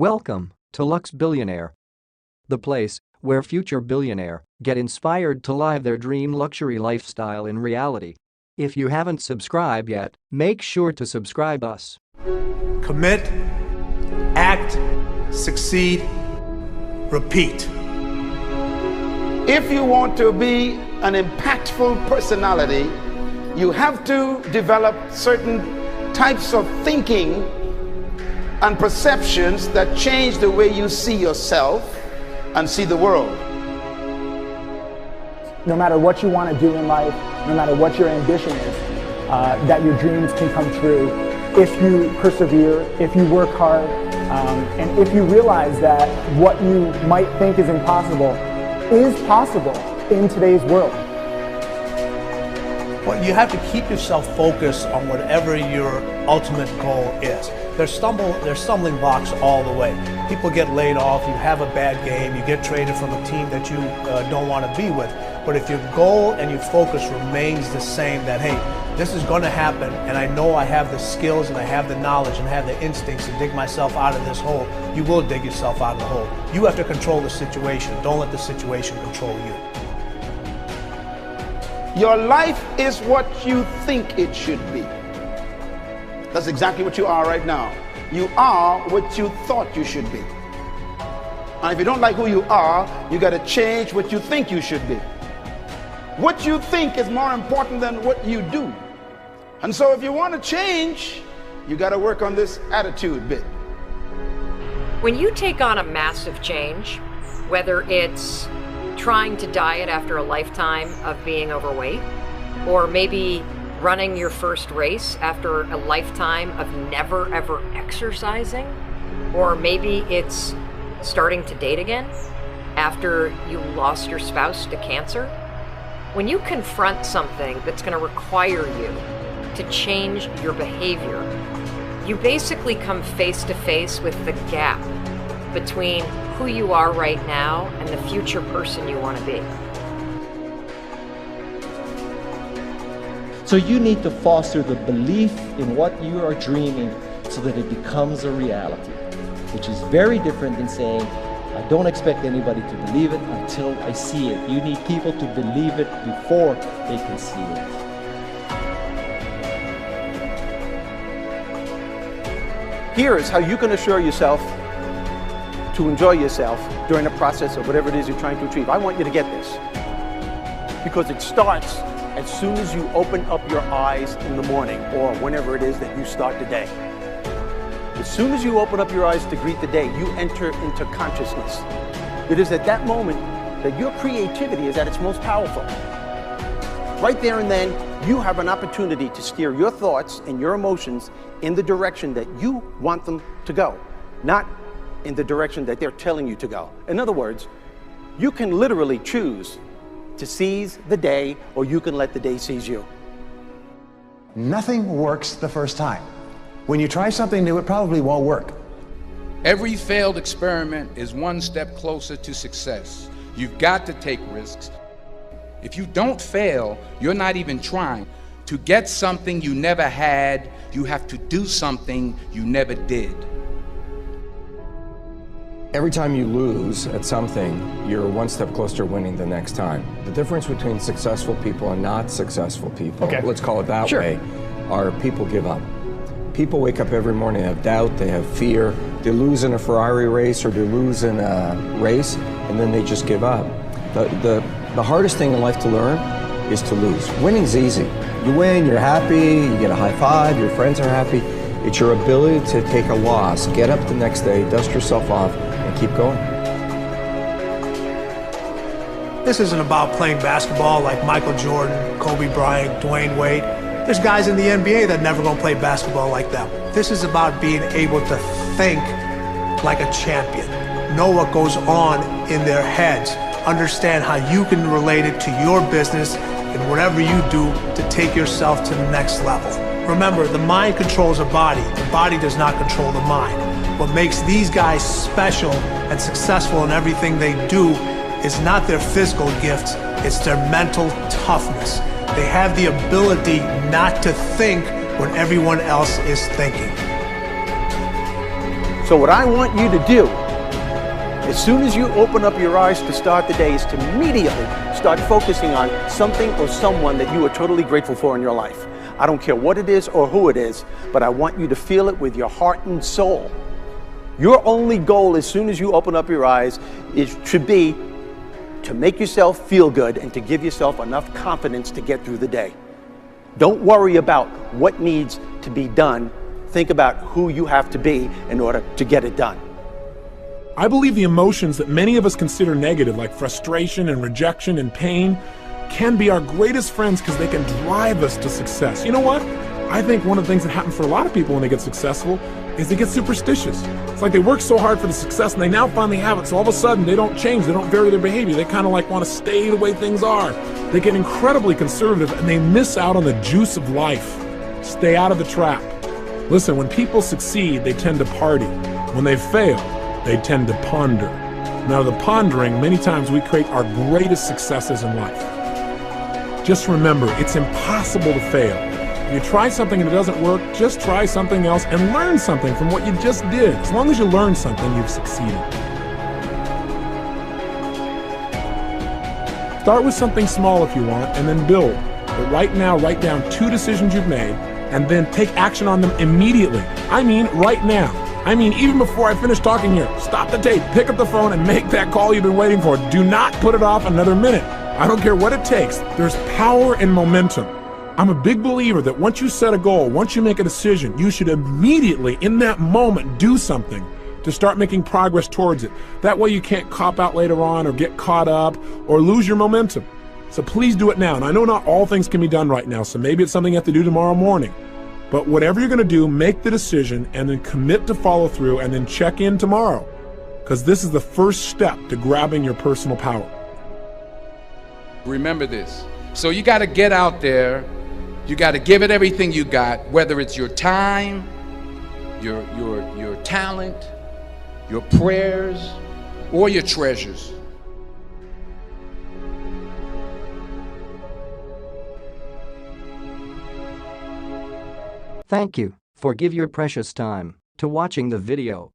Welcome to Luxe Billionaire, the place where future billionaire get inspired to live their dream luxury lifestyle in reality. If you haven't subscribed yet, make sure to subscribe us. Commit, act, succeed, repeat. If you want to be an impactful personality, you have to develop certain types of thinking and perceptions that change the way you see yourself and see the world. No matter what you want to do in life, no matter what your ambition is, that your dreams can come true if you persevere, if you work hard, and if you realize that what you might think is impossible is possible in today's world. Well, you have to keep yourself focused on whatever your ultimate goal is. There's stumbling blocks all the way. People get laid off, you have a bad game, you get traded from a team that you don't want to be with. But if your goal and your focus remains the same, that hey, this is going to happen, and I know I have the skills and I have the knowledge and I have the instincts to dig myself out of this hole, you will dig yourself out of the hole. You have to control the situation. Don't let the situation control you. Your life is what you think it should be. That's exactly what you are right now. You are what you thought you should be. And if you don't like who you are, you got to change what you think you should be. What you think is more important than what you do. And so if you want to change, you got to work on this attitude bit. When you take on a massive change, whether it's trying to diet after a lifetime of being overweight, or maybe running your first race after a lifetime of never ever exercising, or maybe it's starting to date again after you lost your spouse to cancer. When you confront something that's going to require you to change your behavior, you basically come face to face with the gap between who you are right now and the future person you want to be. So you need to foster the belief in what you are dreaming so that it becomes a reality, which is very different than saying, I don't expect anybody to believe it until I see it. You need people to believe it before they can see it. Here is how you can assure yourself to enjoy yourself during the process of whatever it is you're trying to achieve. I want you to get this, because it starts as soon as you open up your eyes in the morning, or whenever it is that you start the day. As soon as you open up your eyes to greet the day, you enter into consciousness. It is at that moment that your creativity is at its most powerful. Right there and then, you have an opportunity to steer your thoughts and your emotions in the direction that you want them to go, not in the direction that they're telling you to go. In other words, you can literally choose to seize the day, or you can let the day seize you. Nothing works the first time. When you try something new, it probably won't work. Every failed experiment is one step closer to success. You've got to take risks. If you don't fail, you're not even trying. To get something you never had, you have to do something you never did. Every time you lose at something, you're one step closer to winning the next time. The difference between successful people and not successful people, let's call it that way, are people give up. People wake up every morning, they have doubt, they have fear, they lose in a Ferrari race or they lose in a race, and then they just give up. The hardest thing in life to learn is to lose. Winning's easy. You win, you're happy, you get a high five, your friends are happy. It's your ability to take a loss, get up the next day, dust yourself off, and keep going. This isn't about playing basketball like Michael Jordan, Kobe Bryant, Dwayne Wade. There's guys in the NBA that never gonna play basketball like them. This is about being able to think like a champion, know what goes on in their heads, understand how you can relate it to your business and whatever you do to take yourself to the next level. Remember, the mind controls the body does not control the mind. What makes these guys special and successful in everything they do is not their physical gifts, it's their mental toughness. They have the ability not to think when everyone else is thinking. So what I want you to do, as soon as you open up your eyes to start the day, is to immediately start focusing on something or someone that you are totally grateful for in your life. I don't care what it is or who it is, but I want you to feel it with your heart and soul. Your only goal as soon as you open up your eyes should be to make yourself feel good and to give yourself enough confidence to get through the day. Don't worry about what needs to be done. Think about who you have to be in order to get it done. I believe the emotions that many of us consider negative, like frustration and rejection and pain, can be our greatest friends because they can drive us to success. You know what? I think one of the things that happens for a lot of people when they get successful is they get superstitious. It's like they work so hard for the success and they now finally have it, so all of a sudden they don't change, they don't vary their behavior, they kind of like want to stay the way things are. They get incredibly conservative and they miss out on the juice of life. Stay out of the trap. Listen, when people succeed, they tend to party. When they fail, they tend to ponder. Now, the pondering, many times we create our greatest successes in life. Just remember, it's impossible to fail. If you try something and it doesn't work, just try something else and learn something from what you just did. As long as you learn something, you've succeeded. Start with something small if you want, and then build. But right now, write down 2 decisions you've made, and then take action on them immediately. I mean, right now. I mean, even before I finish talking here, stop the tape, pick up the phone, and make that call you've been waiting for. Do not put it off another minute. I don't care what it takes. There's power in momentum. I'm a big believer that once you set a goal, once you make a decision, you should immediately, in that moment, do something to start making progress towards it. That way you can't cop out later on or get caught up or lose your momentum. So please do it now. And I know not all things can be done right now, so maybe it's something you have to do tomorrow morning. But whatever you're going to do, make the decision and then commit to follow through and then check in tomorrow. Because this is the first step to grabbing your personal power. Remember this. So you got to get out there. You got to give it everything you got, whether it's your time, your talent, your prayers, or your treasures. Thank you for give your precious time to watching the video.